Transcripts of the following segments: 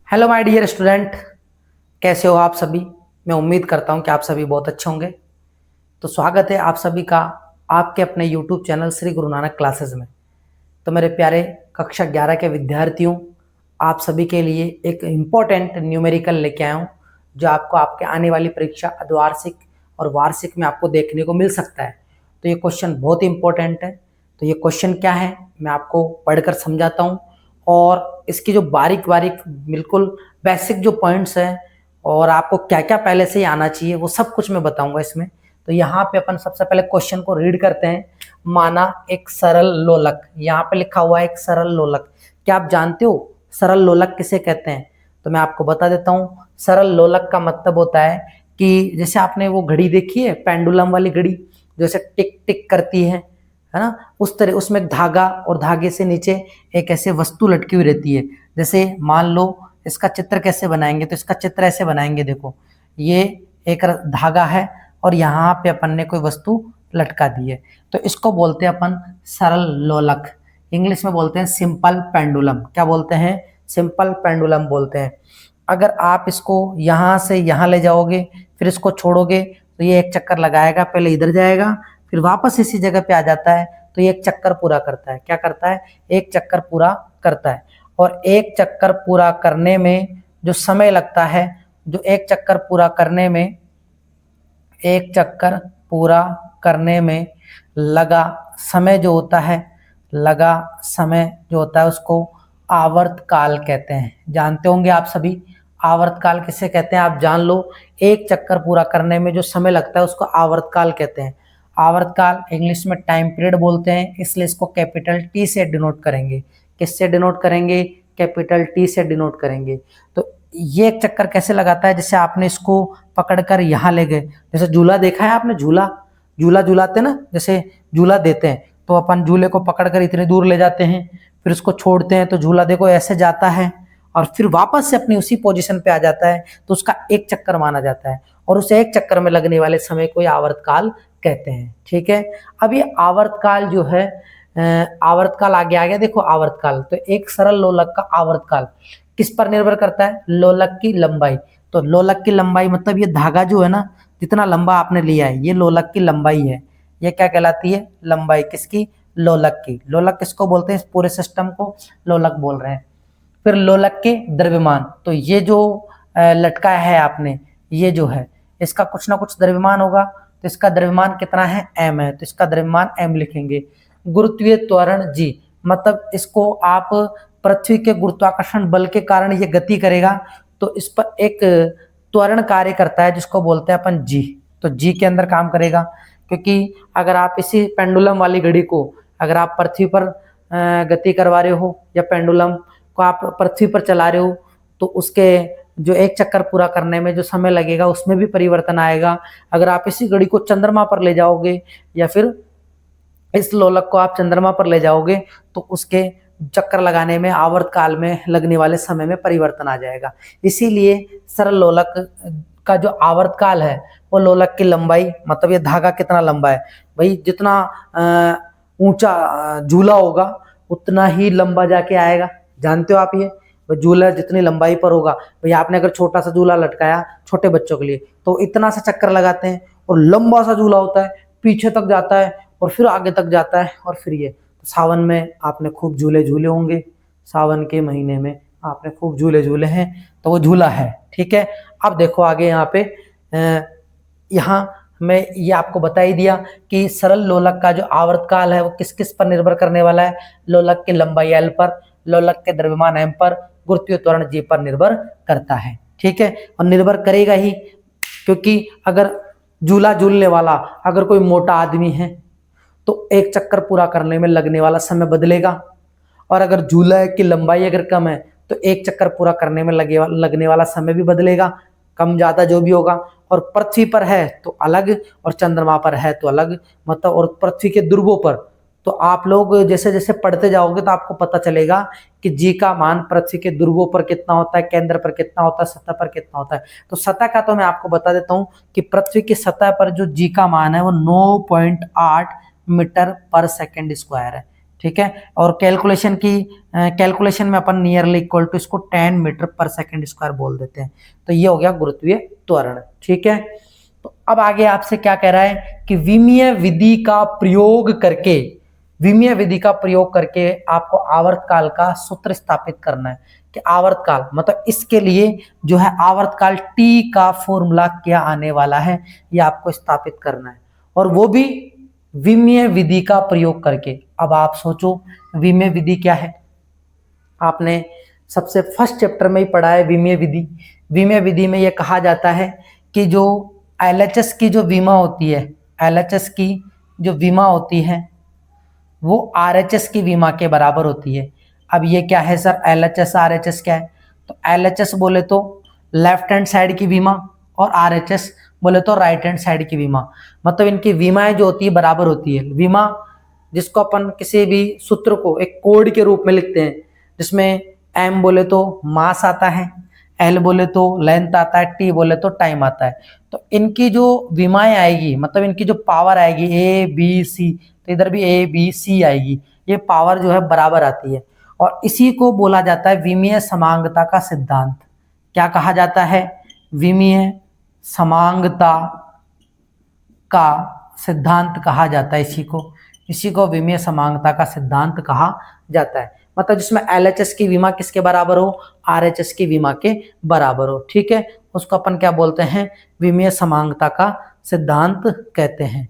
Hello my dear student, कैसे हो आप सभी। मैं उम्मीद करता हूं कि आप सभी बहुत अच्छे होंगे। तो स्वागत है आप सभी का आपके अपने YouTube channel Shri Guru Nanak classes में। तो मेरे प्यारे कक्षा 11 के विद्यार्थियों, आप सभी के लिए एक इम्पोर्टेंट न्यूमेरिकल लेके आया हूँ जो आपको आपके आने वाली परीक्षा अर्धवार्षिक और वार्षिक में आपको देखने को मिल सकता है। तो ये क्वेश्चन बहुत इंपॉर्टेंट है। तो ये क्वेश्चन क्या है मैं आपको पढ़कर समझाता हूँ, और इसकी जो बारीक बारीक बिल्कुल बेसिक जो पॉइंट्स हैं और आपको क्या क्या पहले से ही आना चाहिए वो सब कुछ मैं बताऊंगा इसमें। तो यहाँ पे अपन सबसे पहले क्वेश्चन को रीड करते हैं। माना एक सरल लोलक, यहाँ पे लिखा हुआ है एक सरल लोलक। क्या आप जानते हो सरल लोलक किसे कहते हैं? तो मैं आपको बता देता हूँ। सरल लोलक का मतलब होता है कि जैसे आपने वो घड़ी देखी है, पेंडुलम वाली घड़ी, जैसे टिक टिक करती है ना, उस तरह उसमें एक धागा और धागे से नीचे एक ऐसे वस्तु लटकी हुई रहती है। जैसे मान लो इसका चित्र कैसे बनाएंगे, तो इसका चित्र ऐसे बनाएंगे। देखो ये एक धागा है और यहाँ पे अपन ने कोई वस्तु लटका दी है, तो इसको बोलते हैं अपन सरल लोलक। इंग्लिश में बोलते हैं सिंपल पेंडुलम। क्या बोलते हैं? सिंपल पेंडुलम बोलते हैं। अगर आप इसको यहाँ से यहाँ ले जाओगे फिर इसको छोड़ोगे तो ये एक चक्कर लगाएगा, पहले इधर जाएगा फिर वापस इसी जगह पे आ जाता है। तो ये एक चक्कर पूरा करता है। क्या करता है? एक चक्कर पूरा करता है। और एक चक्कर पूरा करने में जो समय लगता है, जो एक चक्कर पूरा करने में, एक चक्कर पूरा करने में लगा समय जो होता है, लगा समय जो होता है उसको आवर्तकाल कहते हैं। जानते होंगे आप सभी आवर्तकाल किसे कहते हैं? आप जान लो। एक चक्कर पूरा करने में जो समय लगता है उसको आवर्तकाल कहते हैं। आवर्तकाल इंग्लिश में टाइम पीरियड बोलते हैं, इसलिए इसको कैपिटल टी से डिनोट करेंगे। किससे डिनोट करेंगे? कैपिटल टी से डिनोट करेंगे। तो ये एक चक्कर कैसे लगाता है? जैसे आपने इसको पकड़कर यहाँ ले गए, जैसे झूला देखा है आपने, झूला झूला झूलाते ना, जैसे झूला देते हैं तो अपन झूले को पकड़कर इतने दूर ले जाते हैं, फिर उसको छोड़ते हैं तो झूला देखो ऐसे जाता है और फिर वापस से अपनी उसी पोजीशन पे आ जाता है, तो उसका एक चक्कर माना जाता है। और उस एक चक्कर में लगने वाले समय को आवर्तकाल कहते हैं। ठीक है। अब ये आवर्तकाल जो है, आवर्तकाल आगे आ गया। देखो आवर्तकाल, तो एक सरल लोलक का आवर्तकाल किस पर निर्भर करता है? लोलक की लंबाई। तो लोलक की लंबाई मतलब ये धागा जो है ना, जितना लंबा आपने लिया है ये लोलक की लंबाई है। ये क्या कहलाती है? लंबाई। किसकी? लोलक की। लोलक किसको बोलते हैं? इस पूरे सिस्टम को लोलक बोल रहे हैं। फिर लोलक के द्रव्यमान, तो ये जो लटकाया है आपने, ये जो है इसका कुछ ना कुछ द्रव्यमान होगा। तो इसका द्रव्यमान कितना है? m है, तो इसका द्रव्यमान m लिखेंगे। गुरुत्वीय त्वरण g, मतलब इसको आप पृथ्वी के गुरुत्वाकर्षण बल के कारण ये गति करेगा, तो इस पर एक त्वरण कार्य करता है जिसको बोलते हैं अपन g। तो g के अंदर काम करेगा, क्योंकि अगर आप इसी पेंडुलम वाली घड़ी को अगर आप पृथ्वी पर गति करवा रहे हो या पेंडुलम को आप पृथ्वी पर चला रहे हो, तो उसके जो एक चक्कर पूरा करने में जो समय लगेगा उसमें भी परिवर्तन आएगा। अगर आप इसी घड़ी को चंद्रमा पर ले जाओगे या फिर इस लोलक को आप चंद्रमा पर ले जाओगे तो उसके चक्कर लगाने में, आवर्तकाल में लगने वाले समय में परिवर्तन आ जाएगा। इसीलिए सरल लोलक का जो आवर्तकाल है वो लोलक की लंबाई, मतलब ये धागा कितना लंबा है भाई, जितना ऊंचा झूला होगा उतना ही लंबा जाके आएगा। जानते हो आप ये? झूला जितनी लंबाई पर होगा, भाई आपने अगर छोटा सा झूला लटकाया छोटे बच्चों के लिए तो इतना सा चक्कर लगाते हैं, और लंबा सा झूला होता है पीछे तक जाता है और फिर आगे तक जाता है। और फिर ये सावन में आपने खूब झूले झूले होंगे, सावन के महीने में आपने खूब झूले झूले हैं, तो वो झूला है। ठीक है। अब देखो आगे यहाँ पे यहाँ मैं ये आपको बता ही दिया कि सरल लोलक का जो आवर्तकाल है वो किस किस पर निर्भर करने वाला है? लोलक की लंबाई l पर, लोलक के द्रव्यमान m पर, गुरुत्वीय त्वरण g पर निर्भर करता है। ठीक है। और निर्भर करेगा ही, क्योंकि अगर झूला झूलने वाला अगर कोई मोटा आदमी है तो एक चक्कर पूरा करने में लगने वाला समय बदलेगा, और अगर झूला की लंबाई अगर कम है तो एक चक्कर पूरा करने में लगने वाला समय भी बदलेगा, कम ज्यादा जो भी होगा। और पृथ्वी पर है तो अलग और चंद्रमा पर है तो अलग, मतलब और पृथ्वी के ध्रुवों पर। तो आप लोग जैसे जैसे पढ़ते जाओगे तो आपको पता चलेगा कि जी का मान पृथ्वी के ध्रुवों पर कितना होता है, केंद्र पर कितना होता है, सतह पर कितना होता है। तो सतह का तो मैं आपको बता देता हूँ कि पृथ्वी की सतह पर जो जी का मान है वो 9.8 मीटर पर सेकेंड स्क्वायर है। ठीक है। और कैलकुलेशन में अपन नियरली इक्वल टू इसको 10 मीटर पर सेकंड स्क्वायर बोल देते हैं। तो ये हो गया गुरुत्वीय त्वरण। ठीक है। तो अब आगे आपसे क्या कह रहा है कि विमीय विधि का प्रयोग करके आपको आवर्तकाल का सूत्र स्थापित करना है कि आवर्तकाल मतलब इसके लिए जो है आवर्तकाल टी का फॉर्मूला क्या आने वाला है, ये आपको स्थापित करना है, और वो भी विमीय विधि का प्रयोग करके। अब आप सोचो विमीय विधि क्या है। आपने सबसे फर्स्ट चैप्टर में ही पढ़ा है विमीय विधि। विमीय विधि में यह कहा जाता है कि जो एलएचएस की जो विमा होती है, एलएचएस की जो विमा होती है वो आरएचएस की विमा के बराबर होती है। अब ये क्या है सर, एलएचएस आरएचएस क्या है? तो एलएचएस बोले तो लेफ्ट हैंड साइड की विमा और आरएचएस बोले तो राइट हैंड साइड की विमा। मतलब इनकी विमाएं जो होती है बराबर होती है। विमा जिसको अपन किसी भी सूत्र को एक कोड के रूप में लिखते हैं, जिसमें एम बोले तो मास आता है, एल बोले तो लेंथ आता है, टी बोले तो टाइम आता है। तो इनकी जो विमाएं आएगी मतलब इनकी जो पावर आएगी ए बी सी, तो इधर भी ए बी सी आएगी, ये पावर जो है बराबर आती है। और इसी को बोला जाता है विमीय समांगता का सिद्धांत। क्या कहा जाता है? विमीय समांगता का सिद्धांत कहा जाता है इसी को विमीय समांगता का सिद्धांत कहा जाता है। मतलब जिसमें एलएचएस की विमा किसके बराबर हो, आरएचएस की विमा के बराबर हो। ठीक है, उसको अपन क्या बोलते हैं? विमीय समांगता का सिद्धांत कहते हैं।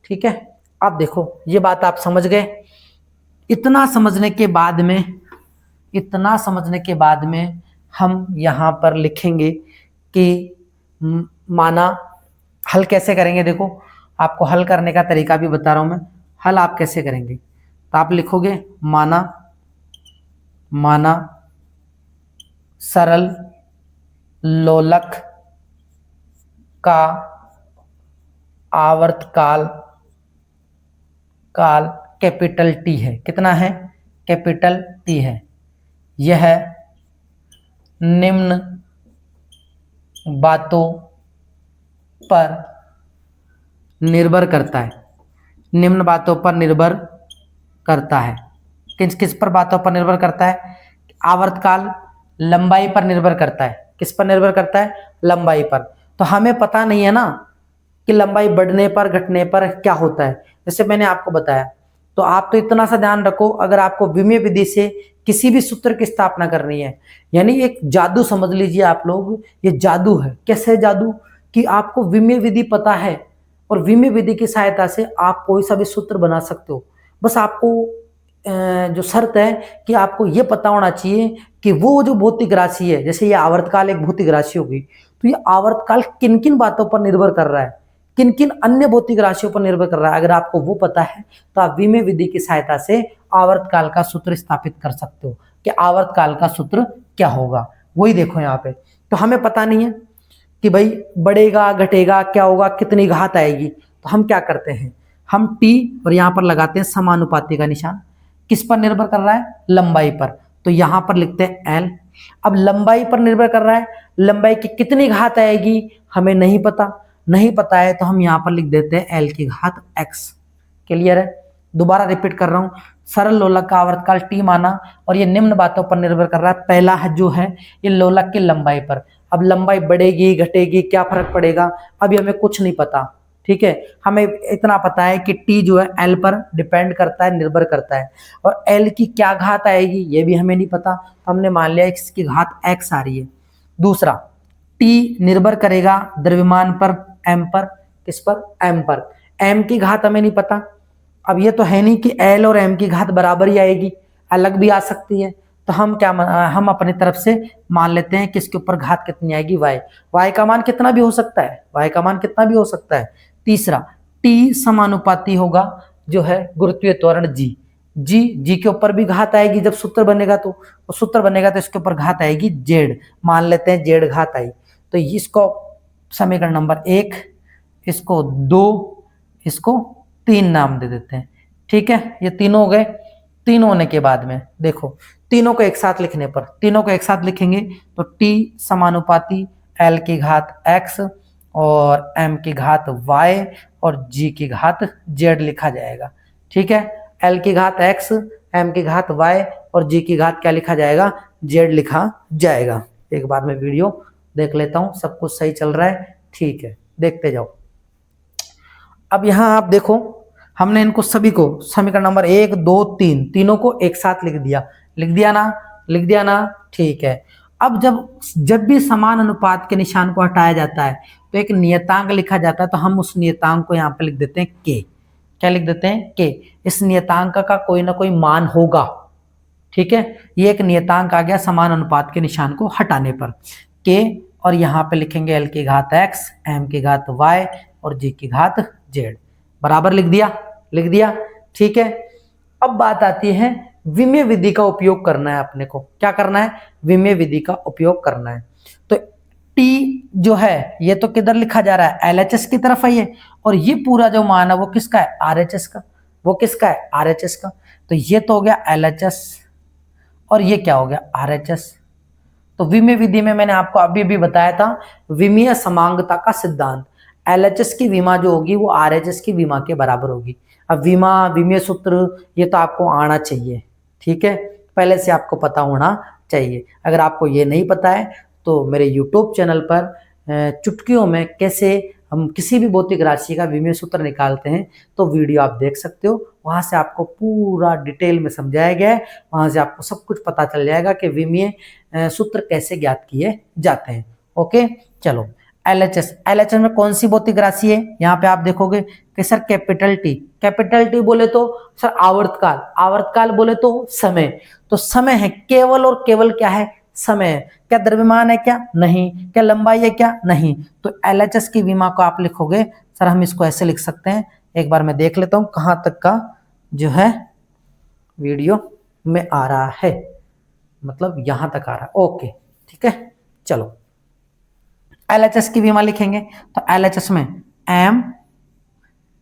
ठीक है, अब देखो ये बात आप समझ गए। इतना समझने के बाद में हम यहाँ पर लिखेंगे कि माना हल कैसे करेंगे। देखो आपको हल करने का तरीका भी बता रहा हूं मैं। हल आप कैसे करेंगे, तो आप लिखोगे माना सरल लोलक का आवर्तकाल कैपिटल टी है। कितना है? कैपिटल टी है। यह निम्न बातों पर निर्भर करता है। निम्न बातों पर निर्भर करता है। किस किस पर बातों पर निर्भर करता है? आवर्तकाल लंबाई पर निर्भर करता है। किस पर निर्भर करता है? लंबाई पर। तो हमें पता नहीं है ना कि लंबाई बढ़ने पर घटने पर क्या होता है, जैसे मैंने आपको बताया। तो आप तो इतना सा ध्यान रखो, अगर आपको विमीय विधि से किसी भी सूत्र की स्थापना करनी है, यानी एक जादू समझ लीजिए आप लोग, ये जादू है। कैसे जादू? कि आपको विमीय विधि पता है और विमीय विधि की सहायता से आप कोई सा भी सूत्र बना सकते हो। बस आपको जो शर्त है कि आपको ये पता होना चाहिए कि वो जो भौतिक राशि है, जैसे ये आवर्तकाल एक भौतिक राशि होगी, तो ये आवर्तकाल किन किन बातों पर निर्भर कर रहा है, किन किन अन्य भौतिक राशियों पर निर्भर कर रहा है। अगर आपको वो पता है तो आप विमीय विधि की सहायता से आवर्तकाल का सूत्र स्थापित कर सकते हो कि आवर्तकाल का सूत्र क्या होगा। वही देखो यहाँ पे। तो हमें पता नहीं है कि भाई बढ़ेगा घटेगा क्या होगा, कितनी घात आएगी, तो हम क्या करते हैं, हम टी और यहाँ पर लगाते हैं समानुपाती का निशान। किस पर निर्भर कर रहा है? लंबाई पर। तो यहाँ पर लिखते हैं एल। अब लंबाई पर निर्भर कर रहा है, लंबाई की कितनी घात आएगी हमें नहीं पता है, तो हम यहाँ पर लिख देते हैं एल की घात एक्स। क्लियर है? दोबारा रिपीट कर रहा हूँ, सरल लोलक का आवर्तकाल टी माना और ये निम्न बातों पर निर्भर कर रहा है। पहला है जो है ये लोलक की लंबाई पर। अब लंबाई बढ़ेगी घटेगी क्या फर्क पड़ेगा, अभी हमें कुछ नहीं पता। ठीक है, हमें इतना पता है कि टी जो है एल पर डिपेंड करता है, निर्भर करता है, और एल की क्या घात आएगी ये भी हमें नहीं पता। तो हमने मान लिया इसकी घात एक्स आ रही है। दूसरा, टी निर्भर करेगा द्रव्यमान पर, एम पर। किस पर? एम पर। एम की घात हमें नहीं पता। अब ये तो है नहीं कि एल और एम की घात बराबर ही आएगी, अलग भी आ सकती है। तो हम अपनी तरफ से मान लेते हैं कि इसके ऊपर घात कितनी आएगी, वाई का मान कितना भी हो सकता है। तीसरा, टी समानुपाती होगा जो है गुरुत्वीय त्वरण जी के ऊपर भी घात आएगी। जब सूत्र बनेगा तो इसके ऊपर घात आएगी जेड। मान लेते हैं जेड घात आई, तो इसको समीकरण नंबर 1, इसको 2, इसको 3 नाम दे देते हैं। ठीक है, ये तीनों हो गए। तीनों होने के बाद में देखो, तीनों को एक साथ लिखेंगे तो टी समानुपाती एल की घात एक्स और एम की घात वाई और जी की घात जेड लिखा जाएगा। ठीक है, एल की घात एक्स, एम की घात वाई और जी की घात क्या लिखा जाएगा, जेड लिखा जाएगा। एक बार मैं वीडियो देख लेता हूं, सब कुछ सही चल रहा है, ठीक है, देखते जाओ। अब यहां आप देखो, हमने इनको सभी को समीकरण नंबर 1 2 3 तीनों को एक साथ लिख दिया, लिख दिया ना, लिख दिया ना, ठीक है। अब जब भी समान अनुपात के निशान को हटाया जाता है तो एक नियतांक लिखा जाता है, तो हम उस नियतांक को यहाँ पे लिख देते हैं के। क्या लिख देते हैं, के। इस नियतांक का कोई ना कोई मान होगा, ठीक है। ये एक नियतांक आ गया समान अनुपात के निशान को हटाने पर, के। और यहाँ पे लिखेंगे एल की घात एक्स, एम की घात वाई और जी की घात जेड, बराबर लिख दिया, लिख दिया, ठीक है। अब बात आती है विमीय विधि का उपयोग करना है अपने को, क्या करना है, विमीय विधि का उपयोग करना है। तो टी जो है ये तो किधर लिखा जा रहा है, एलएचएस की तरफ है ये, और ये पूरा जो मान है वो किसका है, आरएचएस का, वो किसका है, आरएचएस का। तो ये तो हो गया एलएचएस और ये क्या हो गया, आरएचएस। तो विमीय विधि में मैंने आपको अभी भी बताया था विमीय समांगता का सिद्धांत, एलएचएस की विमा जो होगी वो आरएचएस की विमा के बराबर होगी। अब विमा, विमीय सूत्र ये तो आपको आना चाहिए, ठीक है, पहले से आपको पता होना चाहिए। अगर आपको ये नहीं पता है तो मेरे यूट्यूब चैनल पर चुटकियों में कैसे हम किसी भी भौतिक राशि का विमीय सूत्र निकालते हैं तो वीडियो आप देख सकते हो, वहां से आपको पूरा डिटेल में समझाया गया है, वहां से आपको सब कुछ पता चल जाएगा कि विमीय सूत्र कैसे ज्ञात किए जाते हैं। ओके, चलो एलएचएस, एलएचएस में कौन सी भौतिक राशि है, यहाँ पे आप देखोगे कि sir capital T, capital T बोले तो सर आवर्तकाल, आवर्तकाल बोले तो समय, तो समय है केवल और केवल क्या है, समय है। क्या द्रव्यमान है क्या, नहीं। क्या लंबाई है क्या, नहीं। तो एलएचएस की विमा को आप लिखोगे, सर हम इसको ऐसे लिख सकते हैं, एक बार मैं देख लेता हूं कहां तक का जो है वीडियो में आ रहा है, मतलब यहां तक आ रहा है, ओके ठीक है। चलो एलएचएस की विमा लिखेंगे, तो एलएचएस में एम,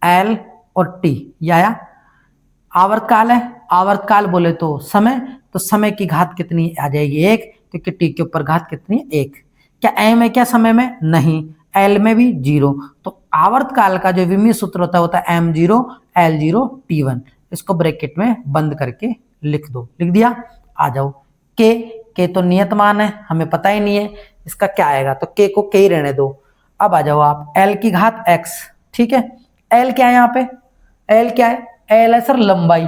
एल और टी, या आवर्तकाल है, आवर्तकाल बोले तो समय, तो समय की घात कितनी आ जाएगी, एक, क्योंकि टी के ऊपर घात कितनी है, एक। क्या एम है क्या समय में, नहीं। एल में भी जीरो, तो आवर्तकाल का जो विमीय सूत्र होता है M zero L zero T one, इसको ब्रैकेट में बंद करके लिख दो, लिख दिया। आ जाओ के तो नियत मान है, हमें पता ही नहीं है इसका क्या आएगा, तो के को के ही रहने दो। अब आ जाओ आप एल की घात एक्स, ठीक है। एल क्या है यहाँ पे, एल क्या है, एल है सर लंबाई,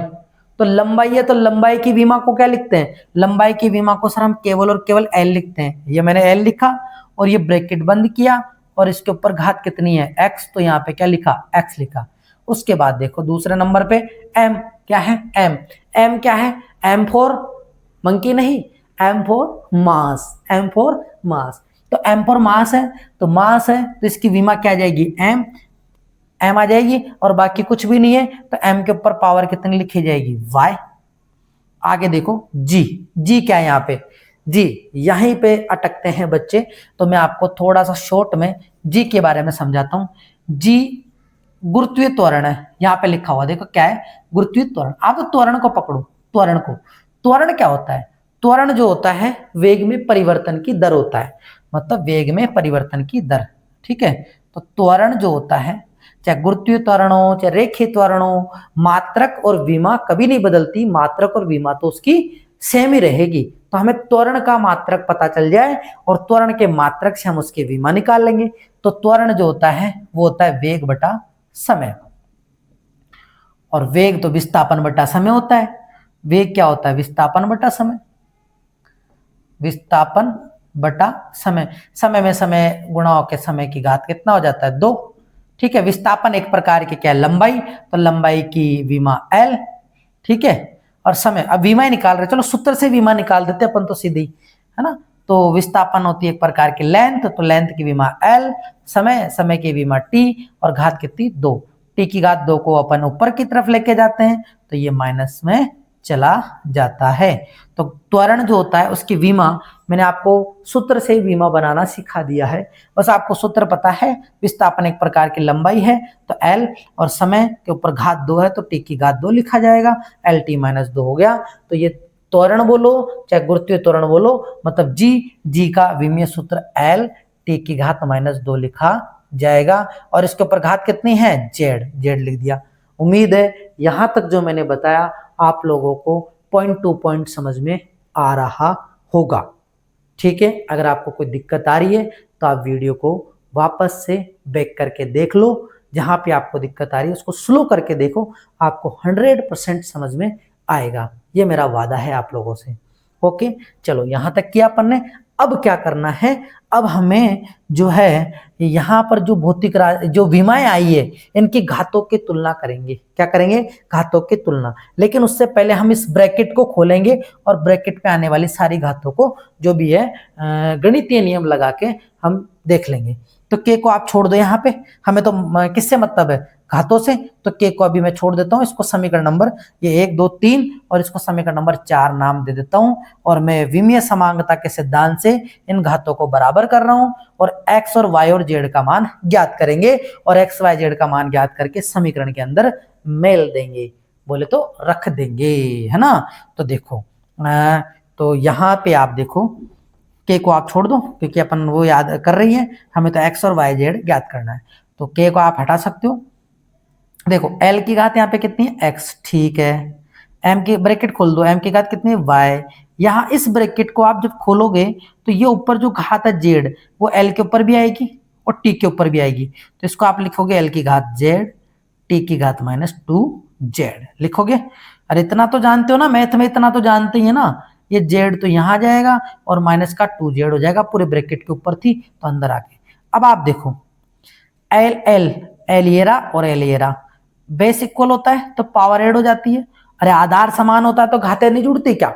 तो लंबाई है तो लंबाई की विमा को क्या लिखते हैं, लंबाई की विमा को सर हम केवल और केवल एल लिखते हैं। ये मैंने एल लिखा और ये ब्रैकेट बंद किया और इसके ऊपर घात कितनी है, एक्स, तो यहाँ पे क्या लिखा, एक्स लिखा। उसके बाद देखो दूसरे नंबर पे एम, क्या है एम, एम क्या है, एम फॉर मंकी नहीं, M for mass, M for mass, तो एम फॉर मास है, तो मास है तो इसकी विमा क्या आ जाएगी, एम, एम आ जाएगी और बाकी कुछ भी नहीं है, तो एम के ऊपर पावर कितनी लिखी जाएगी, वाई। आगे देखो जी, जी क्या है यहाँ पे, जी यहीं पे अटकते हैं बच्चे, तो मैं आपको थोड़ा सा शॉर्ट में जी के बारे में समझाता हूं। जी गुरुत्वीय त्वरण है, यहाँ पे लिखा हुआ देखो क्या है, गुरुत्वीय त्वरण। आप तो त्वरण को पकड़ो, त्वरण को, त्वरण क्या होता है, त्वरण जो होता है वेग में परिवर्तन की दर होता है, मतलब वेग में परिवर्तन की दर, ठीक है। तो त्वरण जो होता है, चाहे गुरुत्वीय त्वरण हो चाहे रेखीय त्वरण हो, मात्रक और विमा कभी नहीं बदलती, मात्रक और विमा तो उसकी सेम ही रहेगी। तो हमें त्वरण का मात्रक पता चल जाए और त्वरण के मात्रक से हम उसकी विमा निकाल लेंगे। तो त्वरण जो होता है वो होता है वेग बटा समय, और वेग तो विस्थापन बटा समय होता है। वेग क्या होता है, विस्थापन बटा समय, विस्थापन बटा समय, समय में समय गुणा होकर समय की घात कितना हो जाता है, 2, ठीक है। विस्थापन एक प्रकार की क्या है, लंबाई, तो लंबाई की विमा एल, ठीक है। और समय, अब विमा ही निकाल रहे, चलो सूत्र से विमा निकाल देते अपन तो सीधी, है ना। तो विस्थापन होती है एक प्रकार की लेंथ, तो लेंथ की विमा एल, समय, समय की विमा टी, और घात कितनी, 2, टी की घात 2 को अपन ऊपर की तरफ लेके जाते हैं तो ये माइनस में चला जाता है। तो त्वरण जो होता है उसकी विमा मैंने आपको सूत्र से विमा बनाना सिखा दिया है, बस आपको सूत्र पता है। विस्थापन एक प्रकार की लंबाई है तो एल, और समय के ऊपर घात 2 है तो टी की घात 2 लिखा जाएगा, एल टी माइनस 2 हो गया। तो ये त्वरण बोलो चाहे गुरुत्वीय त्वरण बोलो, मतलब जी का विमीय सूत्र एल, टी की घात -2 लिखा जाएगा, और इसके ऊपर घात कितनी है, जेड, जेड लिख दिया। उम्मीद है यहां तक जो मैंने बताया आप लोगों को पॉइंट टू पॉइंट समझ में आ रहा होगा। ठीक है, अगर आपको कोई दिक्कत आ रही है तो आप वीडियो को वापस से बैक करके देख लो, जहां पे आपको दिक्कत आ रही है उसको स्लो करके देखो, आपको 100% समझ में आएगा, ये मेरा वादा है आप लोगों से। ओके, चलो यहां तक किया अपन ने। अब क्या करना है, अब हमें जो है यहाँ पर जो भौतिक जो विमाएं आई है इनकी घातों की तुलना करेंगे। क्या करेंगे? घातों की तुलना। लेकिन उससे पहले हम इस ब्रैकेट को खोलेंगे और ब्रैकेट पे आने वाली सारी घातों को जो भी है गणितीय नियम लगा के हम देख लेंगे। तो के को आप छोड़ दो यहाँ पे, हमें तो किससे मतलब है? घातों से। तो के को अभी मैं छोड़ देता हूँ, इसको समीकरण नंबर ये 1 2 3 और इसको समीकरण नंबर 4 नाम दे देता हूँ। और मैं विमीय समांगता के सिद्धांत से इन घातों को बराबर कर रहा हूँ और x और y और z का मान ज्ञात करेंगे और x y z का मान ज्ञात करके समीकरण के अंदर मेल देंगे, बोले तो रख देंगे, है ना। तो देखो तो यहाँ पे आप देखो के को आप छोड़ दो क्योंकि अपन वो याद कर रही है, हमें तो x और y z ज्ञात करना है। तो के को आप हटा सकते हो। देखो l की घात यहाँ पे कितनी है? x, ठीक है। m की ब्रैकेट खोल दो, m की घात कितनी है? y। यहाँ इस ब्रैकेट को आप जब खोलोगे तो ये ऊपर जो घात है z वो l के ऊपर भी आएगी और t के ऊपर भी आएगी। तो इसको आप लिखोगे l की घात z, t की घात -2z लिखोगे। अरे इतना तो जानते हो ना, मैथ में इतना तो जानते ही है ना। ये z तो यहाँ जाएगा और -2z हो जाएगा, पूरे ब्रैकेट के ऊपर थी तो अंदर आ गए। अब आप देखो l ये रहा और l ये रहा, बेस इक्वल होता है तो पावर ऐड हो जाती है। अरे आधार समान होता है तो घातें नहीं जुड़ती क्या?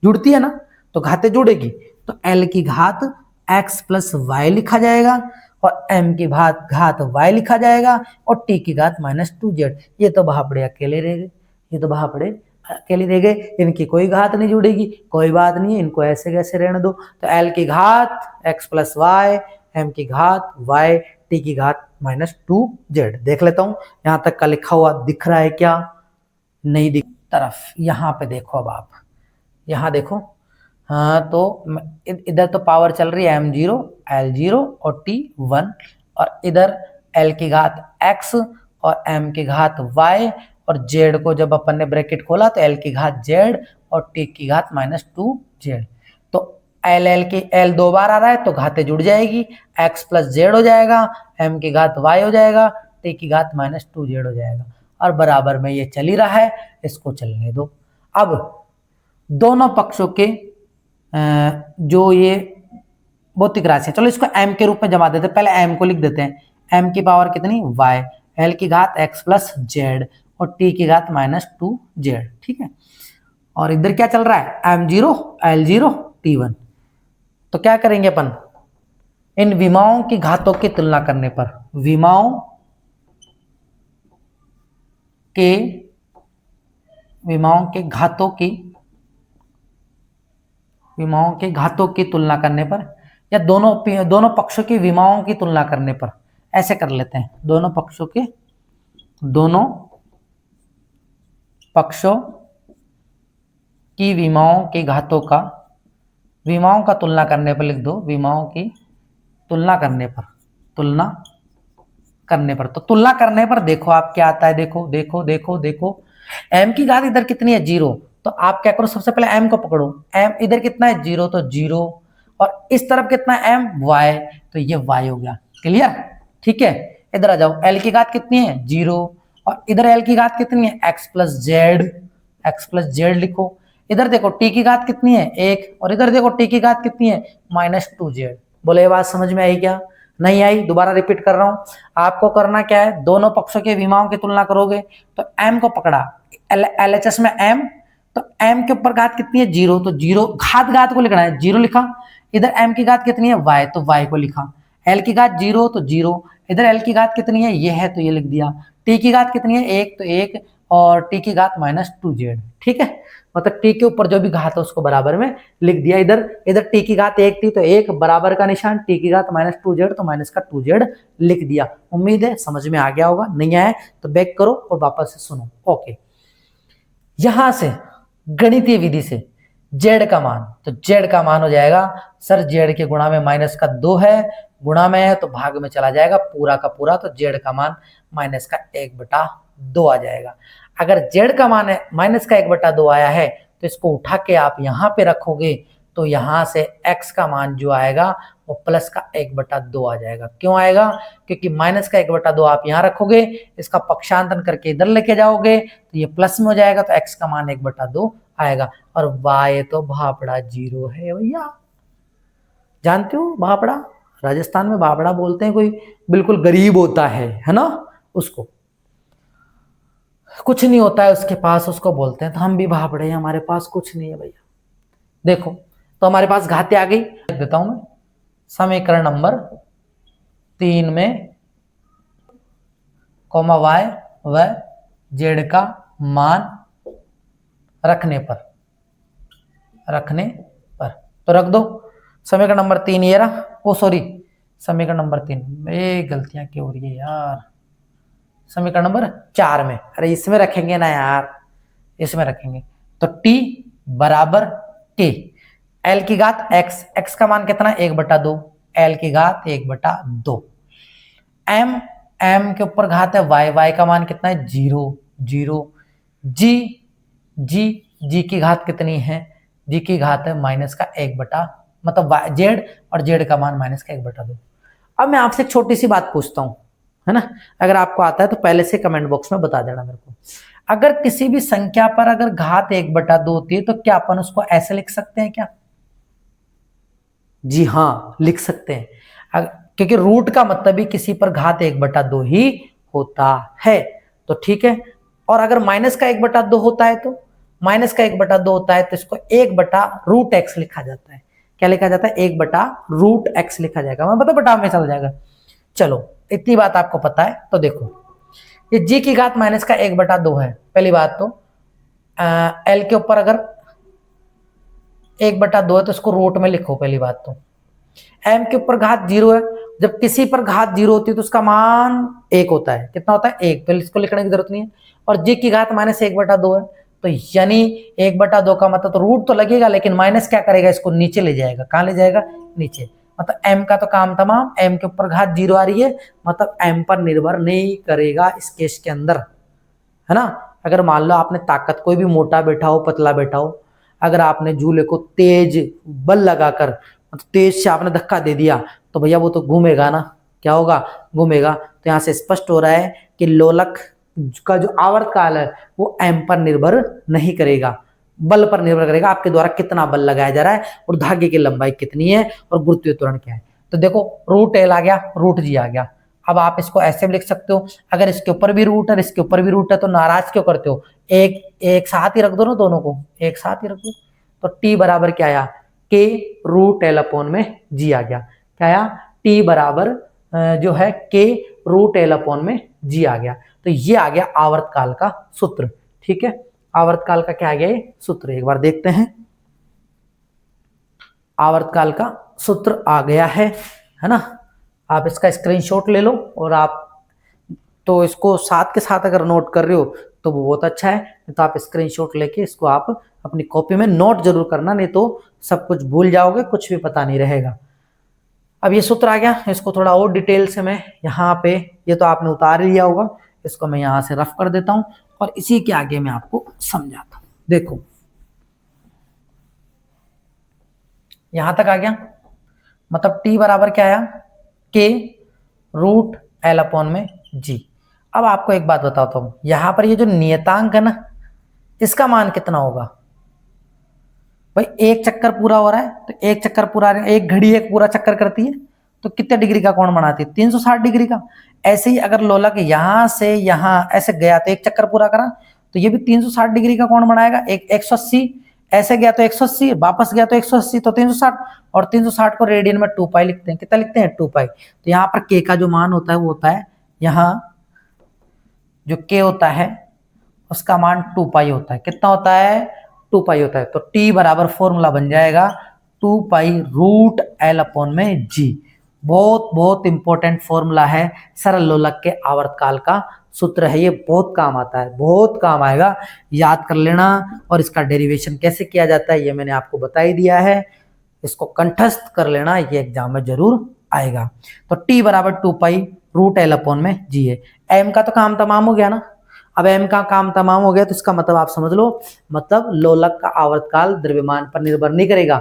जुड़ती है ना, तो घातें जुड़ेगी। तो l की घात x प्लस y लिखा जाएगा और m की घात y लिखा जाएगा और t की घात -2z। ये तो भापड़े अकेले रह गए, ये तो भापड़े अकेले रह गए, इनकी कोई घात नहीं जुड़ेगी। कोई बात नहीं है, इनको ऐसे कैसे रहने दो। तो l की घात x प्लस y, m की घात y, t की घात -2z। देख लेता हूं यहां तक का लिखा हुआ दिख रहा है क्या? नहीं दिख तरफ। यहां पे देखो, अब आप यहां देखो, हाँ तो इधर तो पावर चल रही है m0 l0 और t1 और इधर l की घात x और m की घात y और z को जब अपन ने ब्रैकेट खोला तो l की घात z और t की घात -2z। तो l की l 2 बार आ रहा है तो घातें जुड़ जाएगी, x प्लस z हो जाएगा, m की घात y हो जाएगा, t की घात -2z हो जाएगा और बराबर में ये चल ही रहा है, इसको चलने दो। अब दोनों पक्षों के जो ये भौतिक राशि है, चलो इसको m के रूप में जमा देते हैं। पहले m को लिख देते हैं, m की पावर कितनी? y, l की घात x प्लस z और t की घात -2z, ठीक है। और इधर क्या चल रहा है? m0 l0 t1। तो क्या करेंगे अपन? इन विमाओं की घातों की तुलना करने पर विमाओं के घातों की तुलना करने पर या दोनों पक्षों की विमाओं की तुलना करने पर ऐसे कर लेते हैं। दोनों पक्षों की विमाओं के घातों का विमाओं का तुलना करने पर लिख दो, विमाओं की तुलना करने पर तो तुलना करने पर देखो आप क्या आता है। देखो देखो देखो देखो, m की घात इधर कितनी है? 0। तो आप क्या करो, सबसे पहले m को पकड़ो। m इधर कितना है? 0, तो 0 और इस तरफ कितना है? m y, तो ये y हो गया। क्लियर? ठीक है, इधर आ जाओ। l की घात कितनी है? 0 और इधर l की घात कितनी है? x प्लस z लिखो। इधर देखो t की घात कितनी है? 1 और इधर देखो t की घात कितनी है? -2z। बोले ये बात समझ में आई क्या? नहीं आई? दोबारा रिपीट कर रहा हूं। आपको करना क्या है, दोनों पक्षों के विमाओं की तुलना करोगे तो m को पकड़ा, LHS में m, तो m के ऊपर घात कितनी है? 0, तो 0 घात को लिखना है, 0 लिखा। इधर m की घात कितनी है? y, तो y को लिखा। l की घात 0, तो 0। इधर l की घात कितनी है? ये है, तो ये लिख दिया। t की घात कितनी है? 1, तो 1 और t की घात -2z। ठीक है, मतलब t के ऊपर जो भी घात है उसको बराबर में लिख दिया। इधर t की घात 1 थी तो 1 बराबर का निशान, t की घात -2z तो -2z लिख दिया। उम्मीद है समझ में आ गया होगा। नहीं आया तो बैक करो और वापस से सुनो। ओके, यहां से गणितीय विधि से z का मान, तो z का मान हो जाएगा, सर z के गुणा में -2 है, गुणा में है तो भाग में चला जाएगा पूरा का पूरा, तो z का मान -1/2 2 आ जाएगा। अगर z का मान है माइनस का 1/2 आया है तो इसको उठा के आप यहाँ पे रखोगे तो यहाँ से x का मान जो आएगा वो प्लस का 1/2 आ जाएगा। क्यों आएगा? क्योंकि माइनस का 1/2 आप यहाँ रखोगे, इसका पक्षांतरण करके इधर लेके जाओगे तो ये प्लस में हो जाएगा, तो x का मान 1/2 आएगा। और y तो भापड़ा 0 है भैया। जानते हो भापड़ा, राजस्थान में भापड़ा बोलते हैं, कोई बिल्कुल गरीब होता है ना, उसको कुछ नहीं होता है उसके पास, उसको बोलते हैं। तो हम भी भापड़े हैं, हमारे पास कुछ नहीं है भैया। देखो तो हमारे पास घातें आ गई, लिख देता हूं मैं। समीकरण नंबर 3 में कॉमा y व z का मान रखने पर तो रख दो। समीकरण नंबर 3 ये रहा, ओ सॉरी समीकरण नंबर 3 में गलतियां क्यों हो रही है यार। समीकरण नंबर 4 में, अरे इसमें रखेंगे ना यार, इसमें रखेंगे। तो t बराबर k, l की घात x, x का मान कितना 1/2, l की घात 1/2, m, m के ऊपर घात है y, y का मान कितना है 0, 0, g, g, g की घात कितनी है, g की घात है माइनस का 1/, मतलब z और z का मान माइनस का 1/2। अब मैं आपसे एक छोटी सी बात पूछता हूं, है ना, अगर आपको आता है तो पहले से कमेंट बॉक्स में बता देना मेरे को। अगर किसी भी संख्या पर अगर घात 1/2 होती है तो क्या अपन उसको ऐसे लिख सकते हैं क्या? जी हाँ, लिख सकते हैं, क्योंकि रूट का मतलब ही किसी पर घात 1/2 ही होता है। तो ठीक है, और अगर माइनस का 1/2 होता है तो माइनस का 1/2 होता है तो इसको 1/√x लिखा जाता है। क्या लिखा जाता है? 1/√x लिखा जाएगा। मैं मतलब बटा में चल जाएगा। चलो इतनी बात आपको पता है। तो देखो ये g की घात माइनस का 1/2 है। पहली बात तो l के ऊपर अगर 1/2 है तो इसको रूट में लिखो। पहली बात तो m के ऊपर घात 0 है, जब किसी पर घात 0 होती है तो उसका मान 1 होता है। कितना होता है? 1, तो इसको लिखने की जरूरत नहीं है। और g की घात माइनस 1/2 है, तो यानी 1/2 का मतलब तो रूट तो लगेगा, लेकिन माइनस क्या करेगा? इसको नीचे ले जाएगा। कहां ले जाएगा? नीचे। मतलब m का तो काम तमाम, m के ऊपर घात 0 आ रही है, मतलब m पर निर्भर नहीं करेगा इस केस के अंदर, है ना। अगर मान लो आपने ताकत, कोई भी मोटा बैठा हो पतला बैठा हो, अगर आपने झूले को तेज बल लगाकर मतलब तेज से आपने धक्का दे दिया तो भैया वो तो घूमेगा ना। क्या होगा? घूमेगा। तो यहाँ से स्पष्ट हो रहा है कि लोलक का जो आवर्तकाल है वो m पर निर्भर नहीं करेगा, बल पर निर्भर करेगा, आपके द्वारा कितना बल लगाया जा रहा है और धागे की लंबाई कितनी है और गुरुत्वीय त्वरण क्या है। तो देखो रूट एल आ गया, रूट जी आ गया। अब आप इसको ऐसे भी लिख सकते हो, अगर इसके ऊपर भी रूट है इसके ऊपर भी रूट है तो नाराज क्यों करते हो? एक साथ ही रख दो ना, दोनों को एक साथ ही रख दो। तो टी बराबर क्या आया? के रूट एल अपॉन में जी आ गया। क्या आया? टी बराबर जो है के रूट एल अपॉन में जी आ गया। तो ये आ गया आवर्तकाल का सूत्र। ठीक है, आवर्तकाल का क्या आ गया ये सूत्र, एक बार देखते हैं। आवर्तकाल का सूत्र आ गया है ना। आप इसका स्क्रीनशॉट ले लो और आप तो इसको साथ के साथ अगर नोट कर रहे हो तो वो बहुत अच्छा है, तो आप स्क्रीनशॉट लेके इसको आप अपनी कॉपी में नोट जरूर करना, नहीं तो सब कुछ भूल जाओगे, कुछ भी पता नहीं रहेगा। अब ये सूत्र आ गया, इसको थोड़ा और डिटेल से मैं यहाँ पे, ये तो आपने उतार लिया होगा, इसको मैं यहाँ से रफ कर देता हूँ और इसी के आगे मैं आपको समझाता हूँ। देखो यहां तक आ गया, मतलब t बराबर क्या आया? के रूट एल अपॉन में जी। अब आपको एक बात बताता हूं, यहां पर ये जो नियतांक है ना, इसका मान कितना होगा भाई? एक चक्कर पूरा हो रहा है तो एक चक्कर पूरा, एक घड़ी एक पूरा चक्कर करती है तो कितने डिग्री का कोण बनाती है? 360 डिग्री का। ऐसे ही अगर लोलक यहां से यहां ऐसे गया तो एक चक्कर पूरा करा तो ये भी 360 डिग्री का कोण बनाएगा। एक 180, ऐसे गया तो 180, वापस गया तो 180, तो 360, और 360 को रेडियन में 2 पाई लिखते हैं। कितना लिखते हैं? 2 पाई। तो यहाँ पर के का जो मान होता है वो होता है, यहाँ जो के होता है उसका मान 2 पाई होता है। कितना होता है? 2 पाई होता है। तो टी बराबर फॉर्मूला बन जाएगा 2 पाई रूट एल अपॉन में जी। बहुत बहुत इंपॉर्टेंट फॉर्मूला है, सरल लोलक के आवर्तकाल का सूत्र है ये, बहुत काम आता है, बहुत काम आएगा, याद कर लेना। और इसका डेरिवेशन कैसे किया जाता है ये मैंने आपको बता ही दिया है, इसको कंठस्थ कर लेना, ये एग्जाम में जरूर आएगा। तो t बराबर 2 पाई रूट एल अपॉन में जी है। m का तो काम तमाम हो गया ना। अब m का काम तमाम हो गया, तो इसका मतलब आप समझ लो, मतलब लोलक का आवर्तकाल द्रव्यमान पर निर्भर नहीं करेगा।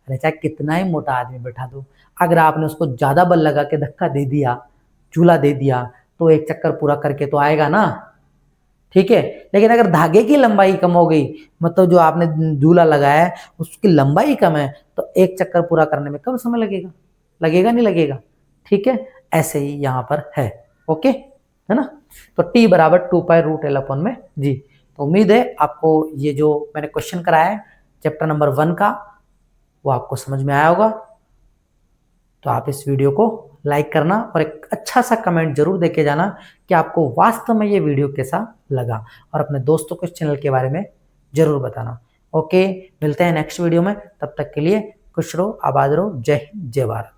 अरे चाहे कितना ही मोटा आदमी बैठा दो, अगर आपने उसको ज्यादा बल लगा के धक्का दे दिया, झूला दे दिया, तो एक चक्कर पूरा करके तो आएगा ना, ठीक है। लेकिन अगर धागे की लंबाई कम हो गई, मतलब जो आपने झूला लगाया है उसकी लंबाई कम है, तो एक चक्कर पूरा करने में कम समय लगेगा, लगेगा नहीं लगेगा, ठीक है। ऐसे ही यहाँ पर है, ओके, है ना। तो t बराबर 2 पाई रूट एल अपन में जी। तो उम्मीद है आपको ये जो मैंने क्वेश्चन कराया है चैप्टर नंबर 1 का, वो आपको समझ में आया होगा। तो आप इस वीडियो को लाइक करना और एक अच्छा सा कमेंट जरूर देके जाना कि आपको वास्तव में ये वीडियो कैसा लगा, और अपने दोस्तों को इस चैनल के बारे में जरूर बताना। ओके, मिलते हैं नेक्स्ट वीडियो में, तब तक के लिए खुश रहो, आबाद रहो, जय हिंद, जय भारत।